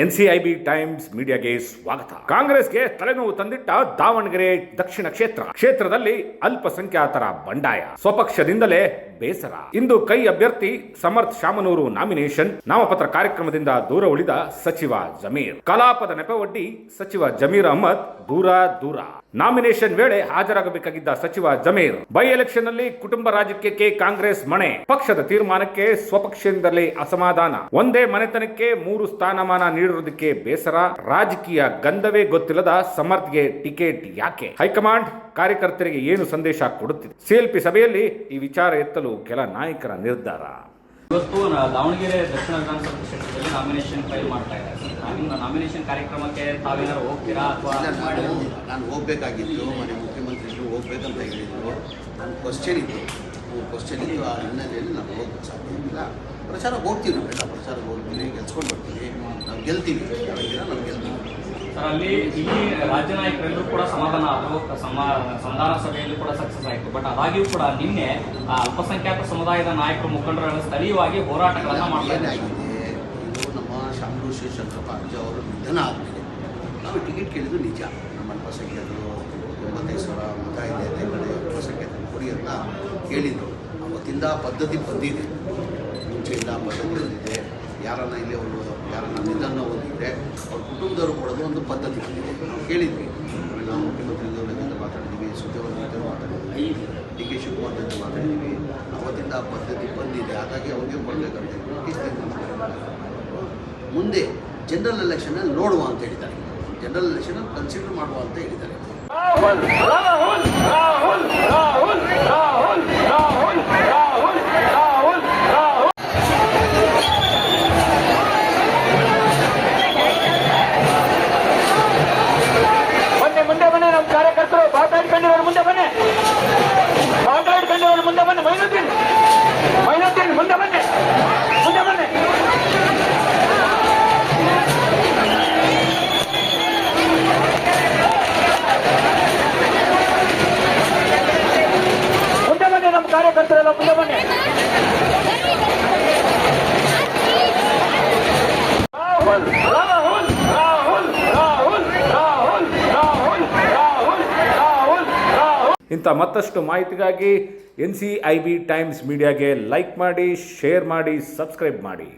NCIB times ಮೀಡಿಯಾಗೆ ಸ್ವಾಗತ. ಕಾಂಗ್ರೆಸ್ಗೆ ತಲೆನೋವು ತಂದಿಟ್ಟ ದಾವಣಗೆರೆ ದಕ್ಷಿಣ ಕ್ಷೇತ್ರದಲ್ಲಿ ಅಲ್ಪಸಂಖ್ಯಾತರ ಬಂಡಾಯ, ಸ್ವಪಕ್ಷದಿಂದಲೇ ಬೇಸರ. ಇಂದು ಕೈ ಅಭ್ಯರ್ಥಿ ಸಮರ್ಥ್ ಶಾಮನೂರು ನಾಮಪತ್ರ ಕಾರ್ಯಕ್ರಮದಿಂದ ದೂರ ಉಳಿದ ಸಚಿವ ಜಮೀರ್. ಕಲಾಪದ ನೆಪವೊಡ್ಡಿ ಸಚಿವ ಜಮೀರ್ ಅಹಮದ್ ದೂರ. ನಾಮಿನೇಷನ್ ವೇಳೆ ಹಾಜರಾಗಬೇಕಾಗಿದ್ದ ಸಚಿವ ಜಮೀರ್ ಬೈ ಎಲೆಕ್ಷನ್ ನಲ್ಲಿ ಕುಟುಂಬ ರಾಜಕೀಯಕ್ಕೆ ಕಾಂಗ್ರೆಸ್ ಮಣೆ, ಪಕ್ಷದ ತೀರ್ಮಾನಕ್ಕೆ ಸ್ವಪಕ್ಷದಿಂದಲೇ ಅಸಮಾಧಾನ, ಒಂದೇ ಮನೆತನಕ್ಕೆ 3 ಸ್ಥಾನಮಾನ ನೀಡಿರುವುದಕ್ಕೆ ಬೇಸರ, ರಾಜಕೀಯ ಗಂಧವೇ ಗೊತ್ತಿಲ್ಲದ ಸಮರ್ಥ್ಗೆ ಟಿಕೆಟ್ ಯಾಕೆ, ಹೈಕಮಾಂಡ್ ಕಾರ್ಯಕರ್ತರಿಗೆ ಏನು ಸಂದೇಶ ಕೊಡುತ್ತಿದೆ? ಸಿಎಲ್ಪಿ ಸಭೆಯಲ್ಲಿ ಈ ವಿಚಾರ ಎತ್ತಲು ಕೆಲ ನಾಯಕರ ನಿರ್ಧಾರ. ಇವತ್ತು ದಾವಣಗೆರೆ ದಕ್ಷಿಣ ವಿಧಾನಸಭಾ ಕ್ಷೇತ್ರದಲ್ಲಿ ನಾಮಿನೇಷನ್ ಫೈಲ್ ಮಾಡ್ತಾ ಇದ್ದಾರೆ. ನಾಮಿನೇಷನ್ ಕಾರ್ಯಕ್ರಮಕ್ಕೆ ತಾವೇನಾದ್ರು ಹೋಗ್ತೀರಾ ಅಥವಾ? ನಾನು ಹೋಗ್ಬೇಕಾಗಿತ್ತು, ಮನೆ ಮುಖ್ಯಮಂತ್ರಿಗಳು ಹೋಗ್ಬೇಕಂತ ಹೇಳಿದ್ರು. ನನ್ನ ಕ್ವಶನ್ ಇತ್ತು ಆ ಹಿನ್ನೆಲೆಯಲ್ಲಿ ನಾನು ಹೋಗಕ್ಕೆ ಸಾಧ್ಯ ಇಲ್ಲ. ಪ್ರಚಾರಕ್ಕೆ ಹೋಗ್ತೀವಿ, ನಾವೆಲ್ಲ ಪ್ರಚಾರಕ್ಕೆ ಹೋಗ್ತೀವಿ, ಗೆಲ್ಸ್ಕೊಂಡು ಬರ್ತೀವಿ, ನಾವು ಗೆಲ್ತೀವಿ, ನಾವು ಗೆಲ್ತೀವಿ. ಸರ್, ಅಲ್ಲಿ ಇಲ್ಲಿ ರಾಜ್ಯ ನಾಯಕರೆಲ್ಲರೂ ಕೂಡ ಸಮಾಧಾನ ಆದರು, ಸಂಧಾನ ಸಭೆಯಲ್ಲಿ ಕೂಡ ಸಕ್ಸಸ್ ಆಯಿತು. ಬಟ್ ಅದಾಗಿಯೂ ಕೂಡ ನಿನ್ನೆ ಅಲ್ಪಸಂಖ್ಯಾತ ಸಮುದಾಯದ ನಾಯಕರು, ಮುಖಂಡರು ಸ್ಥಳೀಯವಾಗಿ ಹೋರಾಟಗಳನ್ನು ಮಾಡ್ತಾರೆ. ಇದು ನಮ್ಮ ಶಾಮನೂರು ಶಿವಶಂಕರಪ್ಪ ಅಜ್ಜ ಅವರು ನಿಧನ ಆದಮೇಲೆ ನಾವು ಟಿಕೆಟ್ ಕೇಳಿದ್ದು ನಿಜ. ನಮ್ಮ ಅಲ್ಪಸಂಖ್ಯಾತರು 95,000 ಮತ ಇದೆ, ಕಡೆ ಅಲ್ಪಸಂಖ್ಯಾತರು ಕೊಡಿ ಅಂತ ಕೇಳಿದ್ರು. ಅವತ್ತಿಂದ ಪದ್ಧತಿ ಬಂದಿದೆ, ಮುಂಚೆಯಿಂದ ಪದ್ಧತಿ ಬಂದಿದೆ. ಯಾರನ್ನ ಇಲ್ಲಿ ಅವರು ಯಾರನ್ನ ನಿಧನ ಹೊಂದಿದ್ರೆ ಅವ್ರ ಕುಟುಂಬದವರು ಕೊಡೋದು ಒಂದು ಪದ್ಧತಿ ಬಂದಿದೆ. ನಾವು ಕೇಳಿದ್ವಿ, ನಾವು ಮುಖ್ಯಮಂತ್ರಿಗಳ ಜೊತೆ ಮಾತಾಡಿದ್ವಿ, ಸುದ್ದಿಯವರ ಜೊತೆ ಮಾತಾಡಿದ್ವಿ, ಡಿ ಕೆ ಶಿವಕುಮಾರ್ ಜೊತೆ ಮಾತಾಡಿದ್ವಿ. ಅವತ್ತಿಂದ ಪದ್ಧತಿ ಬಂದಿದೆ, ಹಾಗಾಗಿ ಅವ್ರಿಗೆ ಕೊಡಬೇಕಂತ ಮುಂದೆ ಜನರಲ್ ಎಲೆಕ್ಷನಲ್ಲಿ ನೋಡುವ ಅಂತ ಹೇಳಿದ್ದಾರೆ. ಜನರಲ್ ಎಲೆಕ್ಷನಲ್ಲಿ ಕನ್ಸಿಡರ್ ಮಾಡುವ ಅಂತ ಹೇಳಿದ್ದಾರೆ. ಮುಂದೆ ಬನ್ನಿ, ನಮ್ಮ ಕಾರ್ಯಕರ್ತರು ಮಾತಾಡ್ಕೊಂಡಿರೋರು ಮುಂದೆ ಬನ್ನಿ, ಮಾತಾಡ್ಕೊಂಡಿರೋರು ಮುಂದೆ ಬನ್ನಿ. ಮೈನುದ್ದೀನ್ ಮುಂದೆ ಬನ್ನಿ, ಮುಂದೆ ಬನ್ನಿ. ಮುಂದೆ ಬನ್ನಿ, ನಮ್ಮ ಕಾರ್ಯಕರ್ತರೆಲ್ಲ ಮುಂದೆ ಬನ್ನಿ. ಇಂಥ ಮತ್ತಷ್ಟು ಮಾಹಿತಿಗಾಗಿ ಎನ್ಸಿಐಬಿ ಟೈಮ್ಸ್ ಮೀಡಿಯಾಗೆ ಲೈಕ್ ಮಾಡಿ, ಶೇರ್ ಮಾಡಿ, ಸಬ್ಸ್ಕ್ರೈಬ್ ಮಾಡಿ.